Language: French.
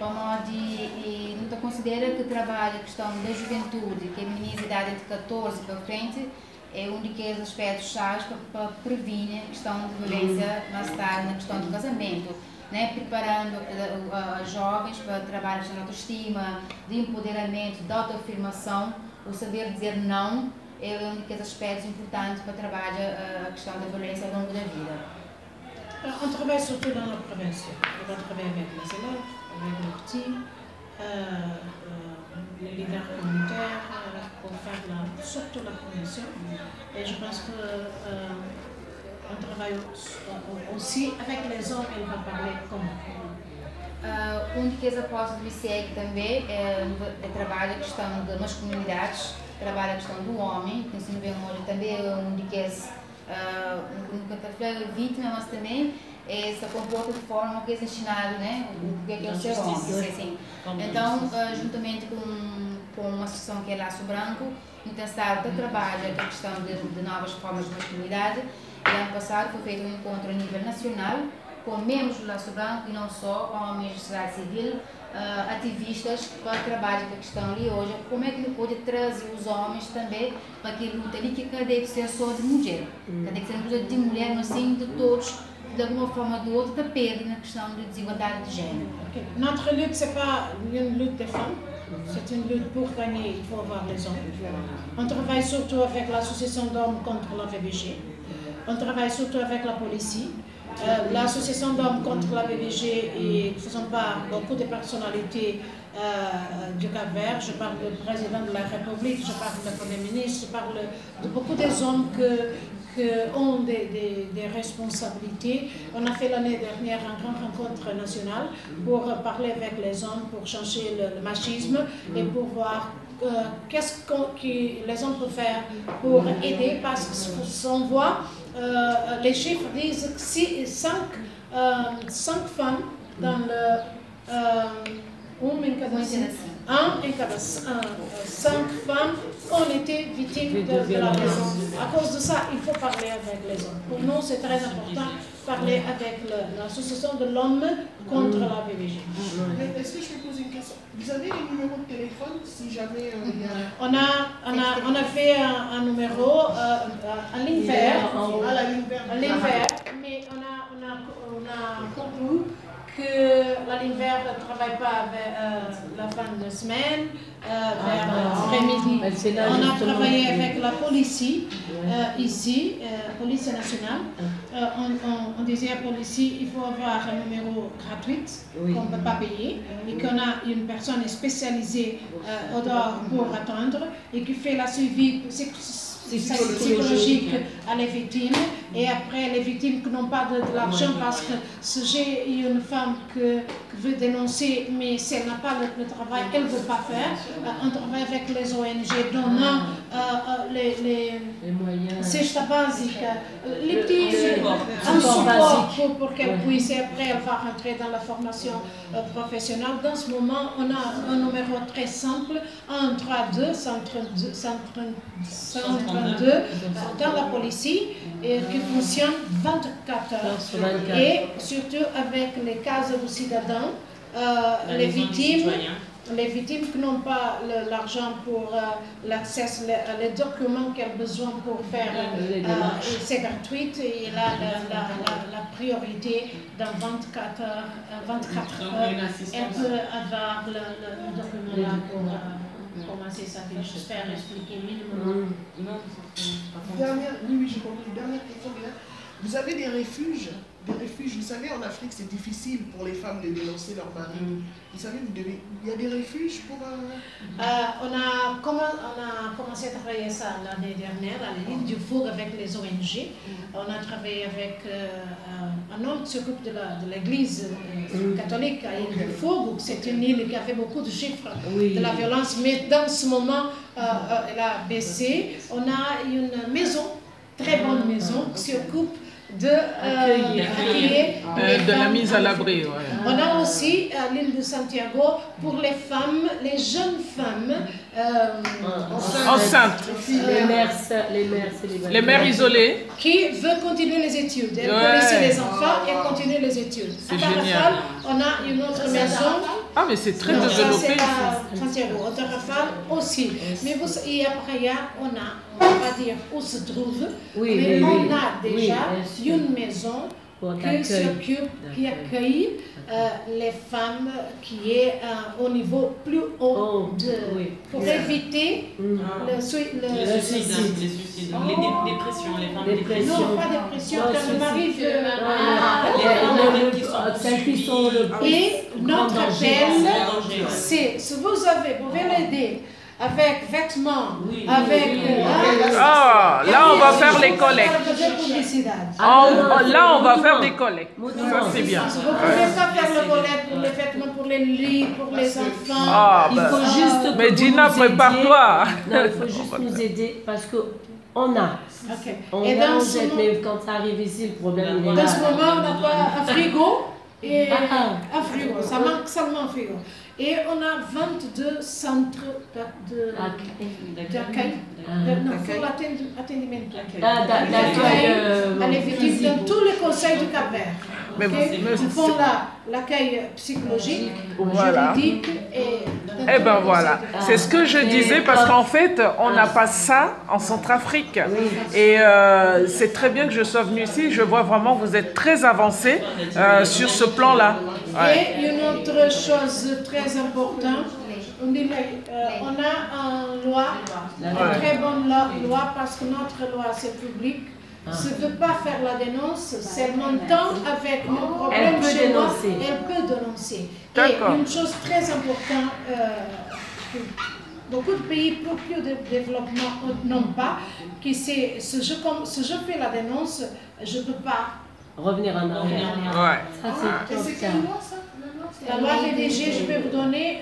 onde não considera que trabalha a questão da juventude, que é meninas de idade de 14 para frente, é um dos aspectos chaves para prevenir a questão de violência mais tarde na questão do casamento, né? Preparando as jovens para trabalhos de autoestima, de empoderamento, de autoafirmação, o saber dizer não é um dos aspectos importantes para trabalhar a questão da violência ao longo da vida. On travaille surtout dans la prévention. On va travailler avec les élèves, avec les petits, les leaders communautaires, pour faire surtout la prévention. Et je pense qu'on travaille aussi avec les hommes, et on va parler comment. Dos apostas do ICEG também é trabalho a questão de masculinidades, trabalho a questão do homem, que se não vê hoje também é vítima, mas também se comporta de forma que é ensinado, né? O que é o ser homem. Assim. Então, juntamente com uma associação que é Laço Branco, intentar trabalhar a questão de novas formas de masculinidade. E ano passado foi feito um encontro a nível nacional com membros do Laço Branco e não só, homens da sociedade civil, ativistas para trabalhar com a questão ali hoje, como é que ele pode trazer os homens também para que luta ali que deve ser só de mulher, deve ser uma luta de mulher, mas sim de todos, de alguma forma ou de outra, que perde na questão de desigualdade de género. Okay. Notre lutte, ce n'est pas une lutte des femmes, c'est une lutte pour gagner, il faut avoir les hommes. On travaille surtout avec l'association d'hommes contre la VBG, on travaille surtout avec la police. L'association d'hommes contre la BBG et faisant part beaucoup de personnalités du Cap-Vert. Je parle du président de la République, je parle du Premier ministre, je parle de beaucoup des hommes qui ont des responsabilités. On a fait l'année dernière une grande rencontre nationale pour parler avec les hommes, pour changer le machisme et pour voir qu'est-ce que les hommes peuvent faire pour aider, parce que sans voix, les chiffres disent que 5 femmes dans le... cinq femmes ont été victimes de la violence. À cause de ça, il faut parler avec les hommes. Pour nous, c'est très important de parler avec l'association de l'homme contre la VBG. Est-ce que je peux poser une question? Vous avez les numéros de téléphone si jamais il y a... On a fait un numéro, un ligne verte, mais on a compris que la ligne verte ne travaille pas avec la fin de semaine, vers l'après-midi. On a travaillé avec la police ici, police nationale. On disait à la police il faut avoir un numéro gratuit qu'on ne peut pas payer et qu'on a une personne spécialisée au dehors pour attendre et qui fait la suivi psychologique à les victimes, et après les victimes qui n'ont pas de l'argent, parce que si j'ai une femme qui veut dénoncer mais si elle n'a pas le travail, elle ne veut pas faire, on travaille avec les ONG donnant les cestas basiques, les petits supports pour qu'elle puisse, et après elle va rentrer dans la formation professionnelle. Dans ce moment, on a un numéro très simple, 132 132 132 dans la police, et qui fonctionne 24 heures. Et surtout avec les cases de citadins, les victimes qui n'ont pas l'argent pour l'accès, les documents qu'elles ont besoin pour faire, c'est gratuit, et là la priorité dans 24 heures, elle peut avoir le document là pour commencer sa vie. J'espère expliquer minimum. Oui, j'ai compris. Dernière question. Vous avez des refuges. Vous savez, en Afrique, c'est difficile pour les femmes de dénoncer leur mari. Vous savez, il y a des refuges pour... On a commencé à travailler ça l'année dernière, à l'île du Foug, avec les ONG. On a travaillé avec un homme qui s'occupe de l'église catholique à l'île du Foug. C'est une île qui avait beaucoup de chiffres de la violence, mais dans ce moment, elle a baissé. On a une maison, très bonne maison, qui s'occupe d'accueillir de la mise à l'abri. Ouais. On a aussi à l'île de Santiago pour les femmes, les jeunes femmes enceintes, les mères isolées qui veulent continuer les études. Elles peuvent laisser les enfants et continuer les études. À Tarrafal, on a une autre maison. Ah, mais c'est très développé. Santiago, à Tarrafal aussi. Mais et après, on va pas dire où se trouve, mais on a déjà une maison qui s'occupe, qui accueille les femmes qui est au niveau plus haut pour éviter le suicide. Les suicides, les dépressions, les femmes dépressives. Non, pas dépression, quand on arrive celles qui sont et notre appel, c'est si vous pouvez l'aider avec vêtements, avec... là on va faire les collectes. Là on va faire des collectes. Ça c'est bien. Vous ne pouvez pas faire le collecte pour les vêtements, pour les lits, pour les enfants. Il faut juste... Mais Gina, prépare-toi. Il faut juste nous aider parce qu'on a. On jette, mais quand ça arrive ici, le problème il est là. Dans ce moment, on n'a pas un frigo. Et un frigo, ça manque seulement un frigo. Et on a 22 centres d'accueil, pour l'atteindre les victimes dans tous les conseils du Cap-Vert. Ils font l'accueil psychologique, juridique et... Eh ben voilà, c'est ce que je disais parce qu'en fait, on n'a pas ça en Centrafrique. Et c'est très bien que je sois venue ici. Je vois vraiment que vous êtes très avancés sur ce plan-là. Et une autre chose très importante, on a une loi, une très bonne loi parce que notre loi c'est public. Si elle ne veut pas faire la dénonce, c'est montant avec un problème chez moi, elle peut dénoncer. Et une chose très importante, beaucoup de pays pour plus de développement n'ont pas, qui c'est si je fais la dénonce, je ne peux pas revenir en arrière. Ouais. Ça, c'est la loi VDG, je vais vous donner.